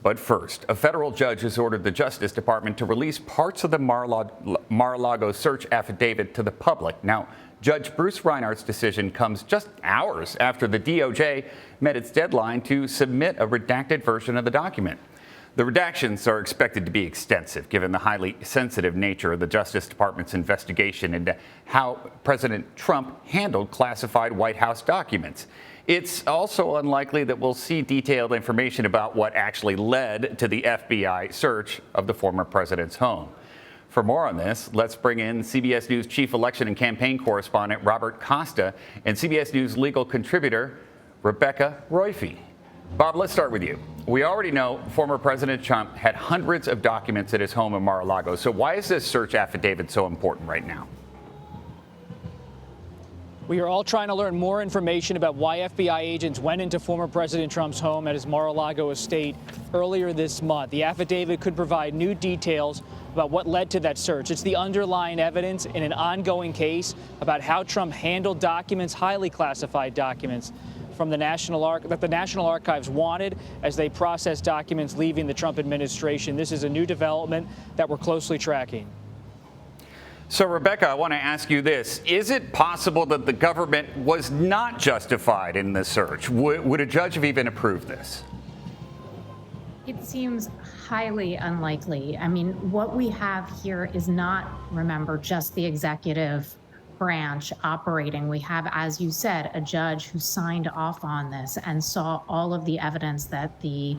But first, a federal judge has ordered the Justice Department to release parts of the Mar-a-Lago search affidavit to the public. Now, Judge Bruce Reinhart's decision comes just hours after the DOJ met its deadline to submit a redacted version of the document. The redactions are expected to be extensive, given the highly sensitive nature of the Justice Department's investigation into how President Trump handled classified White House documents. It's also unlikely that we'll see detailed information about what actually led to the FBI search of the former president's home. For more on this, let's bring in CBS News chief election and campaign correspondent Robert Costa and CBS News legal contributor Rebecca Roiphe. Bob, let's start with you. We already know former President Trump had hundreds of documents at his home in Mar-a-Lago. So why is this search affidavit so important right now? We are all trying to learn more information about why FBI agents went into former President Trump's home at his Mar-a-Lago estate earlier this month. The affidavit could provide new details about what led to that search. It's the underlying evidence in an ongoing case about how Trump handled documents, highly classified documents, from the National Archives wanted as they processed documents leaving the Trump administration. This is a new development that we're closely tracking. So, Rebecca, I want to ask you this. Is it possible that the government was not justified in the search? Would a judge have even approved this? It seems highly unlikely. I mean, what we have here is not, remember, just the executive branch operating. We have, as you said, a judge who signed off on this and saw all of the evidence that the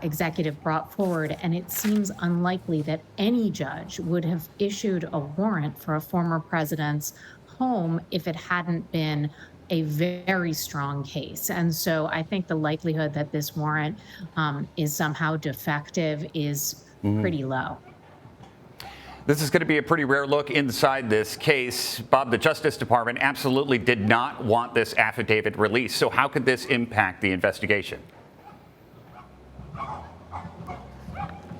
executive brought forward, and it seems unlikely that any judge would have issued a warrant for a former president's home if it hadn't been a very strong case. And so I think the likelihood that this warrant is somehow defective is pretty low. This is going to be a pretty rare look inside this case. Bob, the Justice Department absolutely did not want this affidavit released. So how could this impact the investigation?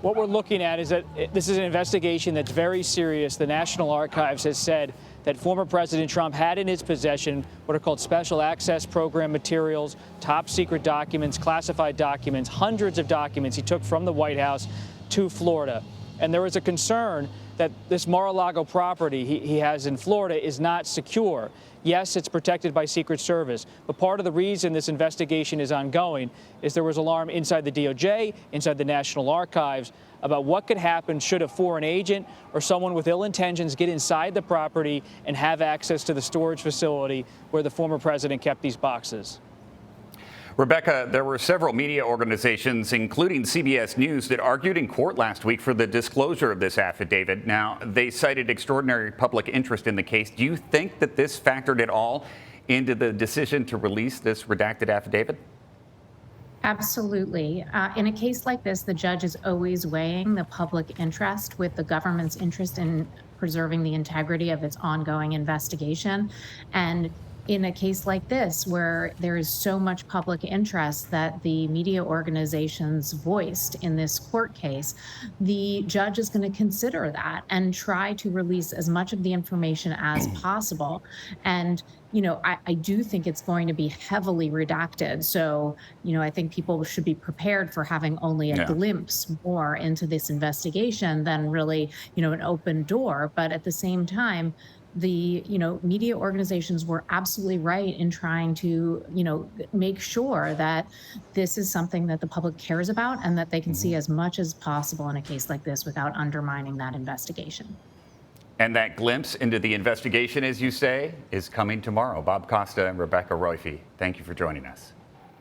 What we're looking at is that this is an investigation that's very serious. The National Archives has said that former President Trump had in his possession what are called special access program materials, top secret documents, classified documents, hundreds of documents he took from the White House to Florida. And there was a concern that this Mar-a-Lago property he has in Florida is not secure. Yes, it's protected by Secret Service, but part of the reason this investigation is ongoing is there was alarm inside the DOJ, inside the National Archives, about what could happen should a foreign agent or someone with ill intentions get inside the property and have access to the storage facility where the former president kept these boxes. Rebecca, there were several media organizations, including CBS News, that argued in court last week for the disclosure of this affidavit. Now, they cited extraordinary public interest in the case. Do you think that this factored at all into the decision to release this redacted affidavit? Absolutely. In a case like this, the judge is always weighing the public interest with the government's interest in preserving the integrity of its ongoing investigation. And in a case like this, where there is so much public interest that the media organizations voiced in this court case, the judge is going to consider that and try to release as much of the information as possible. And, you know, I do think it's going to be heavily redacted. So, you know, I think people should be prepared for having only a glimpse more into this investigation than really, you know, an open door. But at the same time, the, you know, media organizations were absolutely right in trying to, you know, make sure that this is something that the public cares about and that they can see as much as possible in a case like this without undermining that investigation. And that glimpse into the investigation, as you say, is coming tomorrow. Bob Costa and Rebecca Roiphe, thank you for joining us.